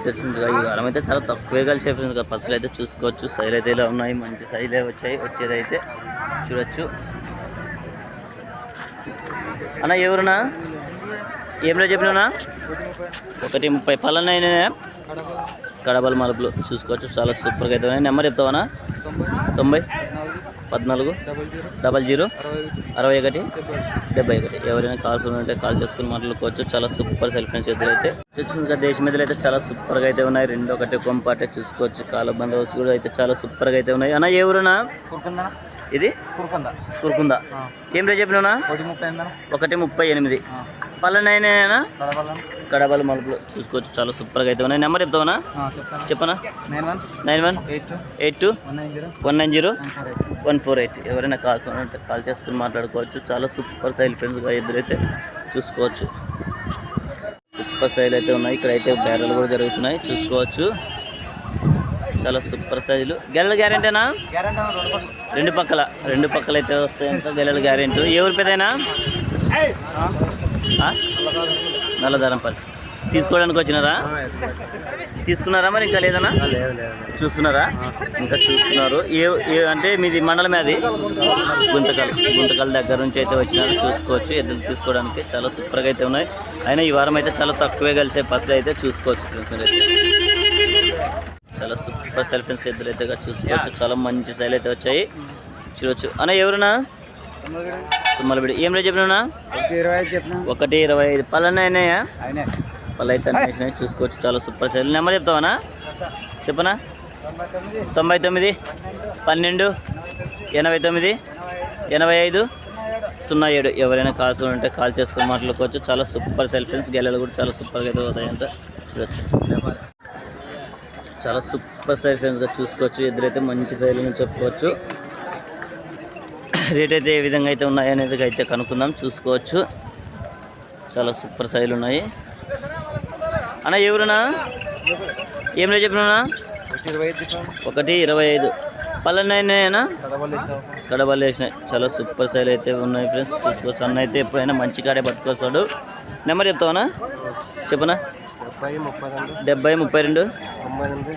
వచ్చేసిందిగా ఈ వారం అయితే చాలా తక్కువే కలిసి అయిపోయింది కదా. పసులు అయితే చూసుకోవచ్చు, సైలు అయితే ఇలా ఉన్నాయి, మంచి సైలే వచ్చాయి. వచ్చేదైతే చూడొచ్చు. అన్న ఎవరునా ఏం రేట్ చెప్పినా? 1:30 పళ్ళనైనా కడబల మలుపులు చూసుకోవచ్చు, చాలా సూపర్గా అయితే ఉన్నాయి. నెంబర్ చెప్తావా? 90 14 00 61 71. ఎవరైనా కాల్స్ ఉంటే కాల్ చేసుకుని మాట్లాడుకోవచ్చు. చాలా సూపర్ సెల్ ఫ్రెండ్స్ ఎదురు అయితే చూసుకుంటే దేశం మీద అయితే చాలా సూపర్గా అయితే ఉన్నాయి. 2 కొంపాటే చూసుకోవచ్చు. కాల బందోబస్తు కూడా అయితే చాలా సూపర్గా అయితే ఉన్నాయి. అన్న ఎవరునా ఇది? కురుకుందా. ఏం రేట్ చెప్పినా? 1:38 పళ్ళనైనా కడబల మలుపులు చూసుకోవచ్చు, చాలా సూపర్గా అయితే ఉన్నాయి. నెంబర్ చెప్తావా? చెప్పనా? 9182 190 148. ఎవరైనా కాల్స్ ఉంటే కాల్ చేసుకుని మాట్లాడుకోవచ్చు. చాలా సూపర్ సైల్ ఫ్రెండ్స్గా ఎదురైతే చూసుకోవచ్చు. సూపర్ సైల్ అయితే ఉన్నాయి. ఇక్కడైతే బేరాలు కూడా జరుగుతున్నాయి చూసుకోవచ్చు. చాలా సూపర్ సైజులు. గెలల గ్యారెంటీనా? రెండు పక్కల అయితే వస్తాయంట గెలల గ్యారెంటీ. ఎవరి పెదైనా నల్లధరంపల్లి తీసుకోవడానికి వచ్చినారా? తీసుకున్నారా మరి ఇంకా లేదన్నా? చూస్తున్నారా? ఇంకా చూస్తున్నారు. అంటే మీది మండలమే అది? గుంతకల్ దగ్గర నుంచి అయితే వచ్చినారు చూసుకోవచ్చు. ఎద్దులు తీసుకోవడానికి చాలా సూపర్గా అయితే ఉన్నాయి. అయినా ఈ వారం అయితే చాలా తక్కువే కలిసే పసులు అయితే చూసుకోవచ్చు. చాలా సూపర్ సెల్ ఫ్రెండ్స్ ఎద్దులు అయితే చూసుకోవచ్చు. చాలా మంచి సైలు అయితే వచ్చాయి చూడొచ్చు. అన్న ఎవరునా? తుమ్మలబిడి. ఏం రేట్ చెప్పినా? 1:25 పళ్ళనైనాయా? పళ్ళు అయితే అన్నీ చూసుకోవచ్చు. చాలా సూపర్ సైల్. నెంబర్ చెప్తావా? చెప్పనా? 99 12 89 85 07. ఎవరైనా కాల్స్ ఉంటే కాల్ చేసుకొని మాట్లాడుకోవచ్చు. చాలా సూపర్ సెల్ ఫ్రెండ్స్. గెలలు కూడా చాలా సూపర్గా అయితే అవుతాయంట చూడొచ్చు. చాలా సూపర్ సైల్ ఫ్రెండ్స్గా చూసుకోవచ్చు. ఎదురైతే మంచి సైల్ అని చెప్పుకోవచ్చు. రేట్ అయితే ఏ విధంగా అయితే ఉన్నాయి అనేది అయితే కనుక్కుందాం చూసుకోవచ్చు. చాలా సూపర్ సైలు ఉన్నాయి. అన్న ఎవరునా? ఏం రేట్ చెప్పినా? 1:25 పళ్ళనైనా కడబలు వేసినాయి. చాలా సూపర్ సైల్ అయితే ఉన్నాయి ఫ్రెండ్స్ చూసుకోవచ్చు. అన్న అయితే ఎప్పుడైనా మంచి కాడే పట్టుకొస్తాడు. నెంబర్ చెప్తావా? చెప్పనా? 70 32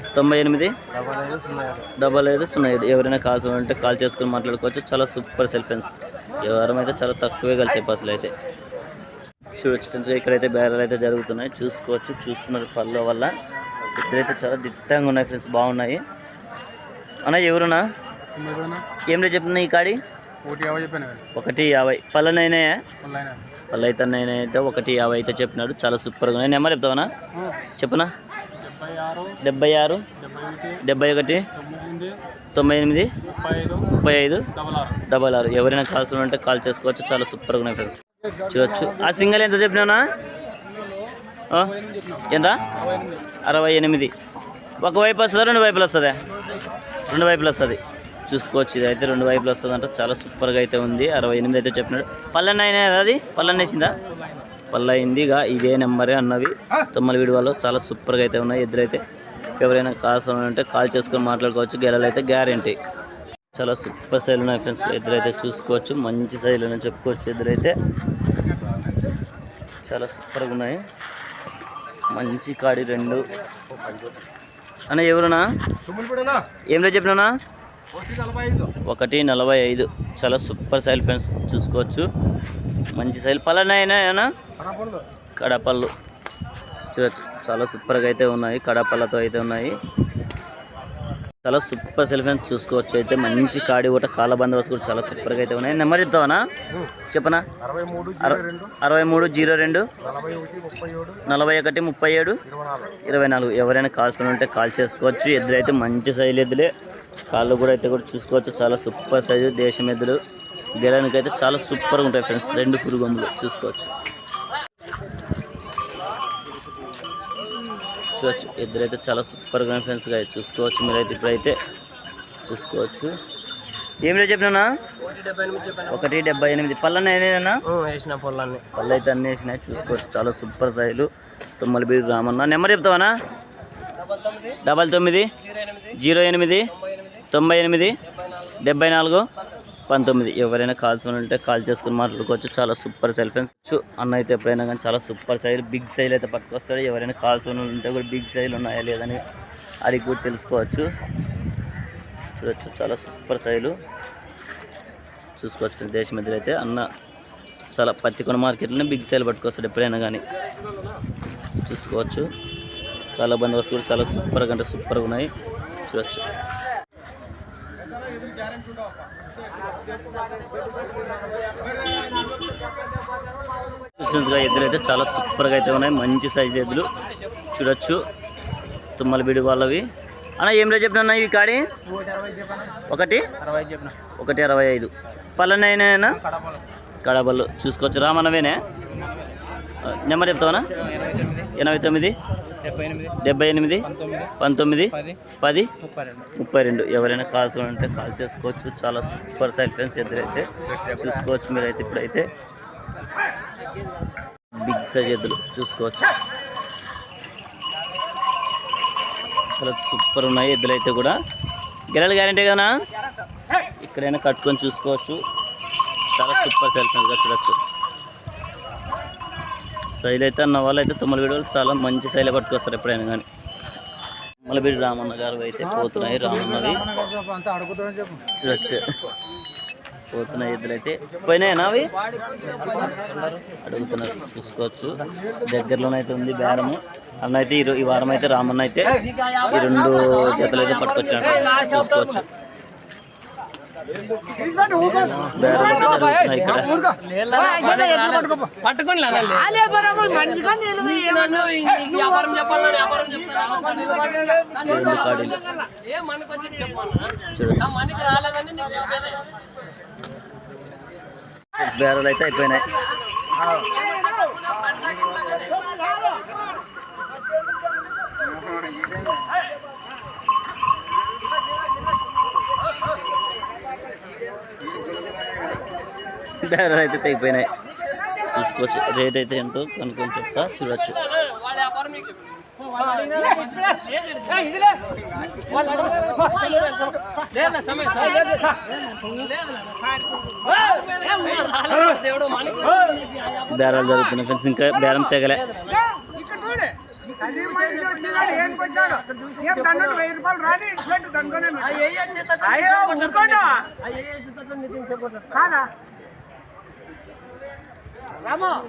98 55 07. ఎవరైనా కాల్స్ ఉంటే కాల్ చేసుకుని మాట్లాడుకోవచ్చు. చాలా సూపర్ సెల్ ఫ్రెండ్స్. ఈ వారం అయితే చాలా తక్కువే కలిసే పసులు అయితే చూడొచ్చు ఫ్రెండ్స్. ఇక్కడైతే బేరాలు అయితే జరుగుతున్నాయి చూసుకోవచ్చు. చూస్తున్నారు పళ్ళ వల్ల. ఇద్దరైతే చాలా దిట్టంగా ఉన్నాయి ఫ్రెండ్స్, బాగున్నాయి. అన్న ఎవరునా? ఏం రేట్ చెప్పిన ఈ కాడి? 1:50 పళ్ళనైనా పళ్ళు అయితే అయితే 1:50 అయితే చెప్పినాడు. చాలా సూపర్గా ఉన్నాయి. నెంబర్ చెప్తావా? చెప్పనా? 76 71 98 35 66. ఎవరైనా కాల్స్ ఉంటే కాల్ చేసుకోవచ్చు. చాలా సూపర్గా ఉన్నాయి ఫ్రెండ్స్ చూడొచ్చు. ఆ సింగల్ ఎంత చెప్పినావునా? ఎంత? 68. ఒకవైపు వస్తుందా? 2 వైపులు వస్తుందా? 2 వైపులు వస్తుంది చూసుకోవచ్చు. ఇది అయితే 2 వైపులు వస్తుంది అంటే చాలా సూపర్గా అయితే ఉంది. 68 అయితే చెప్పినాడు. పళ్ళనైనా అది పళ్ళనేసిందా? పళ్ళు అయిందిగా. ఇదే నెంబరే అన్నవి తొమ్మలవిడి వాళ్ళు. చాలా సూపర్గా అయితే ఉన్నాయి. ఎదురైతే ఎవరైనా కాల్స్ ఉంటే కాల్ చేసుకొని మాట్లాడుకోవచ్చు. గెలలు అయితే గ్యారెంటీ. చాలా సూపర్ సైలు ఉన్నాయి ఫ్రెండ్స్. ఎదురైతే చూసుకోవచ్చు. మంచి సైలు అని చెప్పుకోవచ్చు. ఎదురైతే చాలా సూపర్గా ఉన్నాయి. మంచి కాడి 2. అన్న ఎవరునా? ఏం రేట్ చెప్పినా? 1:45. చాలా సూపర్ సైల్ ఫ్రెండ్స్ చూసుకోవచ్చు. మంచి సైల్. పళ్ళనైనా కడపళ్ళు చూడచ్చు. చాలా సూపర్గా అయితే ఉన్నాయి. కడపళ్ళతో అయితే ఉన్నాయి. చాలా సూపర్ సెల్ ఫ్రెండ్స్ చూసుకోవచ్చు. అయితే మంచి కాడి కూడా కాల బందోబస్తు కూడా చాలా సూపర్గా అయితే ఉన్నాయి. నెంబర్ చెప్తావా? చెప్పనా? 63 02 41 37 24. ఎవరైనా కాల్స్ ఉంటే కాల్ చేసుకోవచ్చు. ఎద్దులైతే మంచి సైజు ఎద్దులే. కాళ్ళు కూడా అయితే కూడా చూసుకోవచ్చు. చాలా సూపర్ సైజు దేశం ఎద్దులు. గెలనికి అయితే చాలా సూపర్గా ఉంటాయి ఫ్రెండ్స్. 2 పురుగొమ్ములు చూసుకోవచ్చు. ఎద్దులైతే చాలా సూపర్గా ఫ్రెండ్స్గా చూసుకోవచ్చు. మీరైతే ఇప్పుడైతే చూసుకోవచ్చు. ఏం రేట్ చెప్పినా? 1:78 పళ్ళనైనా పళ్ళు అయితే అన్నీ వేసినాయి చూసుకోవచ్చు. చాలా సూపర్ సైజులు. తుమ్మలబీడు రామన్న. నెంబర్ చెప్తావా? 99 08 98 74 19. ఎవరైనా కాల్చుకొని ఉంటే కాల్ చేసుకుని మాట్లాడుకోవచ్చు. చాలా సూపర్ సైల్ ఫ్రెండ్స్. అన్న అయితే ఎప్పుడైనా కానీ చాలా సూపర్ సైల్, బిగ్ సైల్ అయితే పట్టుకొస్తాడు. ఎవరైనా కాల్చుకొని ఉంటే కూడా బిగ్ సైల్ ఉన్నాయా లేదని అడిగి కూడా తెలుసుకోవచ్చు. చూడొచ్చు, చాలా సూపర్ సైలు చూసుకోవచ్చు ఫ్రెండ్స్. దేశం మధ్యలో అయితే అన్న చాలా పత్తికొండ మార్కెట్లోనే బిగ్ సైల్ పట్టుకొస్తాడు ఎప్పుడైనా కానీ చూసుకోవచ్చు. చాలా బందోబస్తు కూడా చాలా సూపర్గా అంటే సూపర్గా ఉన్నాయి చూడొచ్చు. ఎద్దులు అయితే చాలా సూపర్గా అయితే ఉన్నాయి. మంచి సైజు ఎద్దులు చూడొచ్చు. తుమ్మల బీడు వాళ్ళవి. అన్న ఏం రేట్ చెప్పినా ఇవి కాడి? 1,65. పళ్ళనైనా కడబళ్ళు చూసుకోవచ్చు. రామన్నవేనే నెంబర్ చెప్తావనా? 89 78 19 10 32. ఎవరైనా కాల్స్ ఉంటే కాల్ చేసుకోవచ్చు. చాలా సూపర్ సైడ్ ఫ్రెండ్స్ ఎద్దులైతే చూసుకోవచ్చు. మీరైతే ఇప్పుడైతే బిగ్ సైజ్ ఎద్దులు చూసుకోవచ్చు. చాలా సూపర్ ఉన్నాయి ఎద్దులైతే కూడా. గెలలు గ్యారంటీ కదా, ఇక్కడైనా కట్టుకొని చూసుకోవచ్చు. చాలా సూపర్ సైజ్ ఫ్రెండ్స్గా చూడొచ్చు. శైలి అయితే అన్న వాళ్ళు అయితే తుమ్మల వీడియోలు చాలా మంచి శైలి పట్టుకొస్తారు ఎప్పుడైనా కానీ. తుమ్మలబీడు రామన్న గారు అయితే పోతున్నాయి. రామన్నది చూడొచ్చు. పోతున్నాయి ఎద్దులు అయితే పోయినాయినా అవి అడుగుతున్నారు చూసుకోవచ్చు. దగ్గరలోనైతే ఉంది బేరము. అన్న అయితే ఈ వారం అయితే రామన్న అయితే ఈ 2 జతలు అయితే పట్టుకొచ్చినట్టు చూసుకోవచ్చు. బేరాలు అయితే అయిపోయినాయి. బేరాలు అయితే తెగిపోయినాయి చూసుకోవచ్చు. రేట్ అయితే ఎంతో కనుక్కొని చెప్తా చూడొచ్చు. బేరాలు జరుగుతున్నాయి ఫ్రెండ్స్. ఇంకా బేరం తెగలే.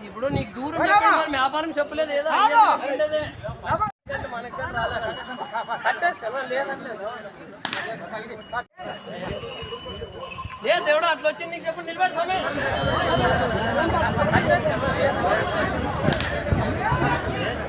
ఇప్పుడు నీకు దూరం వ్యాపారం చెప్పలేదు ఏదో దేవుడు అట్లా వచ్చింది నీకు చెప్పండి నిలబడి సమయం